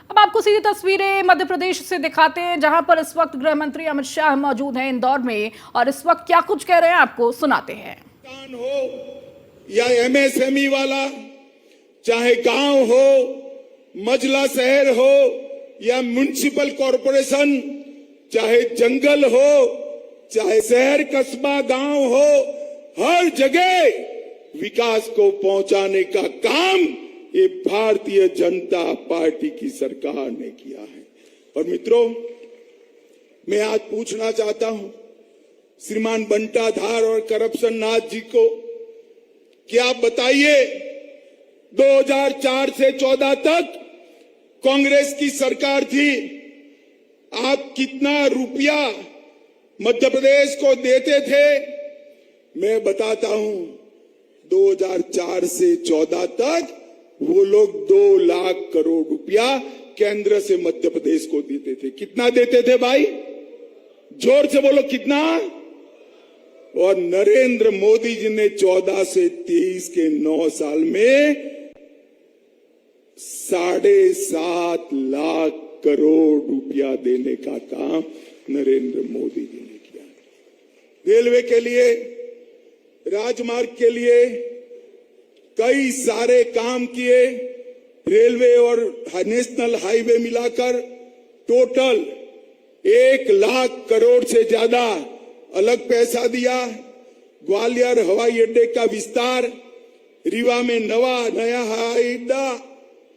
अब आपको सीधी तस्वीरें मध्य प्रदेश से दिखाते हैं, जहां पर इस वक्त गृह मंत्री अमित शाह मौजूद हैं इंदौर में, और इस वक्त क्या कुछ कह रहे हैं आपको सुनाते हैं। हो या एमएसएमई वाला, चाहे गांव हो, मजला शहर हो या म्युनिसिपल कॉरपोरेशन, चाहे जंगल हो, चाहे शहर कस्बा गांव हो, हर जगह विकास को पहुंचाने का काम ये भारतीय जनता पार्टी की सरकार ने किया है। और मित्रों, मैं आज पूछना चाहता हूं श्रीमान बंटाधार और करप्शन नाथ जी को कि आप बताइए, 2004 से 14 तक कांग्रेस की सरकार थी, आप कितना रुपया मध्य प्रदेश को देते थे? मैं बताता हूं, 2004 से 14 तक वो लोग 2 लाख करोड़ रुपया केंद्र से मध्य प्रदेश को देते थे। कितना देते थे भाई? जोर से बोलो, कितना? और नरेंद्र मोदी जी ने 14 से 23 के 9 साल में 7.5 लाख करोड़ रुपया देने का काम नरेंद्र मोदी जी ने किया। रेलवे के लिए, राजमार्ग के लिए कई सारे काम किए। रेलवे और नेशनल हाईवे मिलाकर टोटल 1 लाख करोड़ से ज्यादा अलग पैसा दिया। ग्वालियर हवाई अड्डे का विस्तार, रीवा में नया हवाई अड्डा,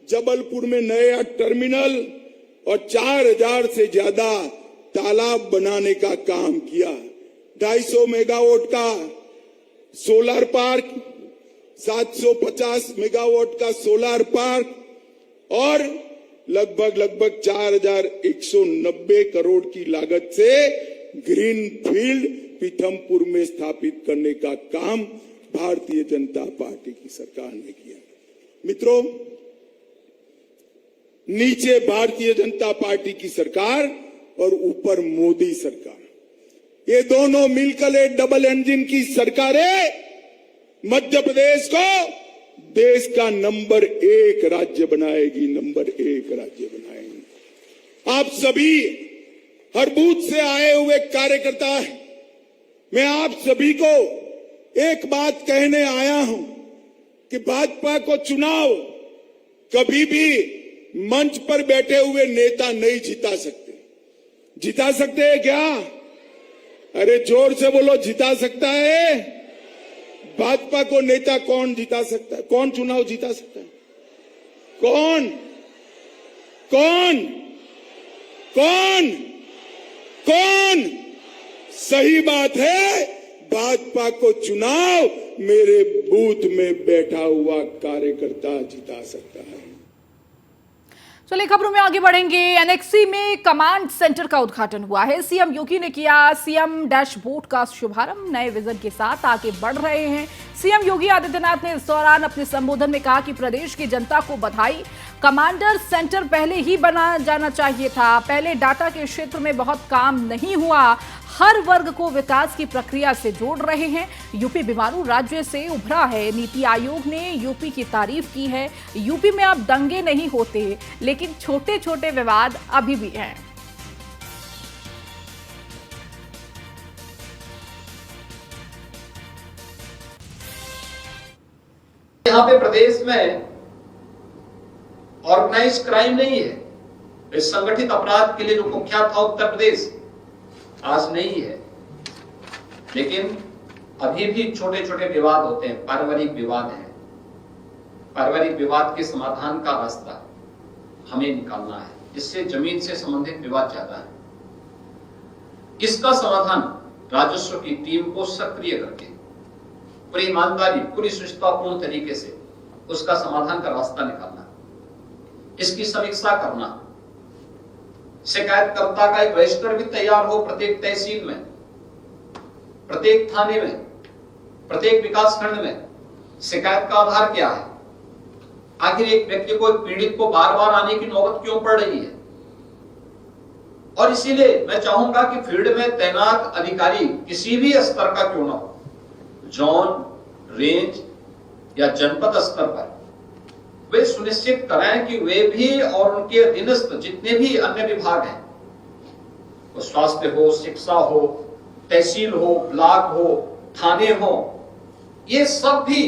जबलपुर में नया टर्मिनल और 4000 से ज्यादा तालाब बनाने का काम किया। 250 मेगावाट का सोलर पार्क, 750 मेगावाट का सोलर पार्क और लगभग 4190 करोड़ की लागत से ग्रीन फील्ड पीथमपुर में स्थापित करने का काम भारतीय जनता पार्टी की सरकार ने किया। मित्रों, नीचे भारतीय जनता पार्टी की सरकार और ऊपर मोदी सरकार, ये दोनों मिलकर एक डबल इंजन की सरकारें मध्य प्रदेश को देश का नंबर 1 राज्य बनाएगी, नंबर 1 राज्य बनाएगी। आप सभी हर बूथ से आए हुए कार्यकर्ता, मैं आप सभी को एक बात कहने आया हूं कि भाजपा को चुनाव कभी भी मंच पर बैठे हुए नेता नहीं जिता सकते। जिता सकते हैं क्या? अरे जोर से बोलो, जिता सकता है? भाजपा को नेता कौन जिता सकता है? कौन चुनाव जिता सकता है? कौन कौन कौन कौन? सही बात है, भाजपा को चुनाव मेरे बूथ में बैठा हुआ कार्यकर्ता जिता सकता है। चलिए खबरों में आगे बढ़ेंगे। एनेक्सी में कमांड सेंटर का उद्घाटन हुआ है। सीएम योगी ने किया सीएम डैशबोर्ड का शुभारंभ। नए विजन के साथ आगे बढ़ रहे हैं। सीएम योगी आदित्यनाथ ने इस दौरान अपने संबोधन में कहा कि प्रदेश की जनता को बधाई, कमांडर सेंटर पहले ही बना जाना चाहिए था। पहले डाटा के क्षेत्र में बहुत काम नहीं हुआ। हर वर्ग को विकास की प्रक्रिया से जोड़ रहे हैं। यूपी बीमारू राज्य से उभरा है। नीति आयोग ने यूपी की तारीफ की है। यूपी में अब दंगे नहीं होते, लेकिन छोटे छोटे विवाद अभी भी हैं। यहाँ पे प्रदेश में ऑर्गेनाइज क्राइम नहीं है। इस संगठित अपराध के लिए जो कुख्यात था उत्तर प्रदेश, आज नहीं है। लेकिन अभी भी छोटे छोटे विवाद होते हैं, पारिवारिक विवाद है। पारिवारिक विवाद के समाधान का रास्ता हमें निकालना है, जिससे जमीन से संबंधित विवाद ज्यादा है। इसका समाधान राजस्व की टीम को सक्रिय करके पूरी ईमानदारी, पूरी सुचितापूर्ण तरीके से उसका समाधान का रास्ता निकालना, इसकी समीक्षा करना, शिकायतकर्ता का एक रजिस्टर भी तैयार हो प्रत्येक तहसील में, प्रत्येक थाने में, प्रत्येक विकास खंड में। शिकायत का आधार क्या है? आखिर एक व्यक्ति को, एक पीड़ित को बार बार आने की नौबत क्यों पड़ रही है? और इसीलिए मैं चाहूंगा कि फील्ड में तैनात अधिकारी किसी भी स्तर का क्यों ना हो, जोन, रेंज या जनपद स्तर पर वे सुनिश्चित कराएं कि वे भी और उनके अधीनस्थ जितने भी अन्य विभाग हैं, वो स्वास्थ्य हो, शिक्षा हो, तहसील हो, ब्लॉक हो, थाने हो, ये सब भी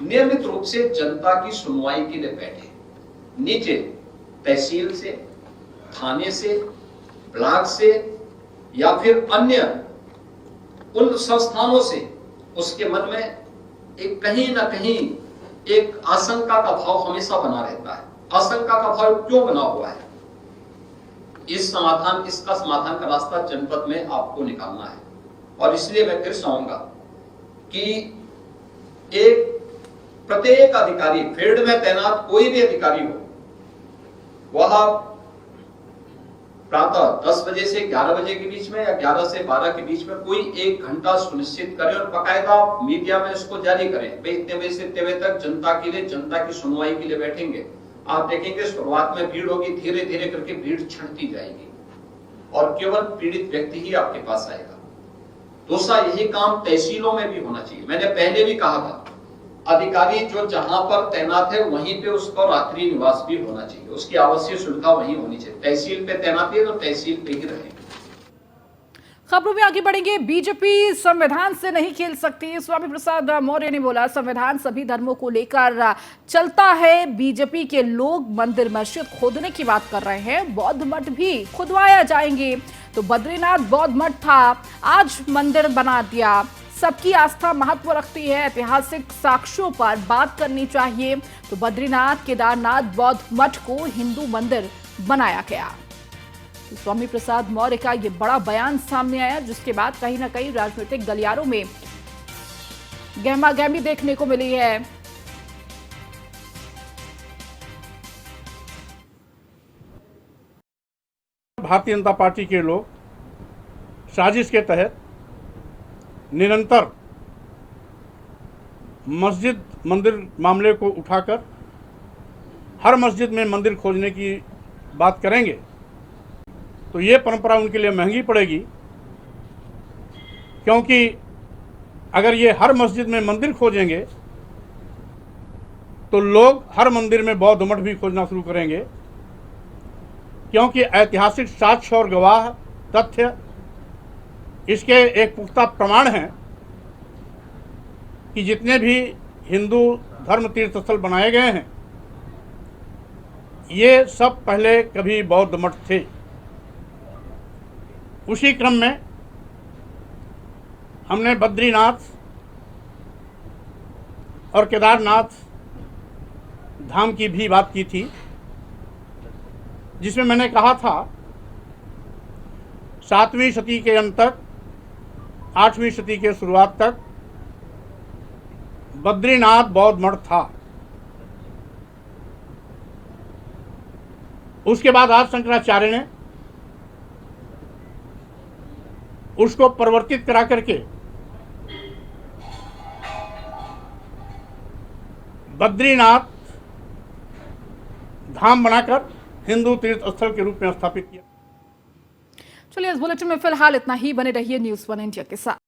नियमित रूप से जनता की सुनवाई के लिए बैठे। नीचे तहसील से, थाने से, ब्लॉक से या फिर अन्य उन संस्थानों से उसके मन में एक कहीं ना कहीं एक आशंका का भाव हमेशा बना रहता है। आशंका का भाव क्यों बना हुआ है? इसका समाधान का रास्ता जनपद में आपको निकालना है। और इसलिए मैं फिर चाहूंगा कि एक प्रत्येक अधिकारी, फील्ड में तैनात कोई भी अधिकारी हो, वह प्रातः 10 बजे से 11 बजे के बीच में या 11 से 12 के बीच में कोई 1 घंटा सुनिश्चित करें और बाकायदा मीडिया में इसको जारी करें। भाई इतने बजे से इतने बजे तक जनता के लिए, जनता की सुनवाई के लिए बैठेंगे। आप देखेंगे शुरुआत में भीड़ होगी, धीरे धीरे करके भीड़ छंटती जाएगी और केवल पीड़ित व्यक्ति ही आपके पास आएगा। दूसरा, यही काम तहसीलों में भी होना चाहिए। मैंने पहले भी कहा था, अधिकारी जो जहां पर तैनात है वहीं पे उसका रात्रि निवास भी होना चाहिए, उसकी आवश्यक सुविधा वहीं होनी चाहिए। तहसील पे तैनाती है तो तहसील पे ही रहे। खबरों में आगे बढ़ेंगे। बीजेपी संविधान से नहीं खेल सकती, स्वामी प्रसाद मौर्य ने बोला। संविधान सभी धर्मों को लेकर चलता है। बीजेपी के लोग मंदिर मस्जिद खोदने की बात कर रहे हैं, बौद्ध मठ भी खुदवाया जाएंगे। तो बद्रीनाथ बौद्ध मठ था, आज मंदिर बना दिया। सबकी आस्था महत्व रखती है, ऐतिहासिक साक्ष्यों पर बात करनी चाहिए। तो बद्रीनाथ, केदारनाथ बौद्ध मठ को हिंदू मंदिर बनाया गया। तो स्वामी प्रसाद मौर्य का यह बड़ा बयान सामने आया, जिसके बाद कहीं ना कहीं राजनीतिक गलियारों में गहमागहमी देखने को मिली है। भारतीय जनता पार्टी के लोग साजिश के तहत निरंतर मस्जिद मंदिर मामले को उठाकर हर मस्जिद में मंदिर खोजने की बात करेंगे, तो ये परंपरा उनके लिए महंगी पड़ेगी। क्योंकि अगर ये हर मस्जिद में मंदिर खोजेंगे तो लोग हर मंदिर में बौद्ध मठ भी खोजना शुरू करेंगे। क्योंकि ऐतिहासिक साक्ष्य और गवाह तथ्य इसके एक पुख्ता प्रमाण हैं कि जितने भी हिंदू धर्म तीर्थ स्थल बनाए गए हैं, ये सब पहले कभी बौद्ध मठ थे। उसी क्रम में हमने बद्रीनाथ और केदारनाथ धाम की भी बात की थी, जिसमें मैंने कहा था 7वीं शती के अंत तक 8वीं शती के शुरुआत तक बद्रीनाथ बौद्ध मठ था। उसके बाद आज शंकराचार्य ने उसको परिवर्तित करा करके बद्रीनाथ धाम बनाकर हिंदू तीर्थ स्थल के रूप में स्थापित किया। चलिए, इस बुलेटिन में फिलहाल इतना ही। बने रहिए न्यूज़ 1 इंडिया के साथ।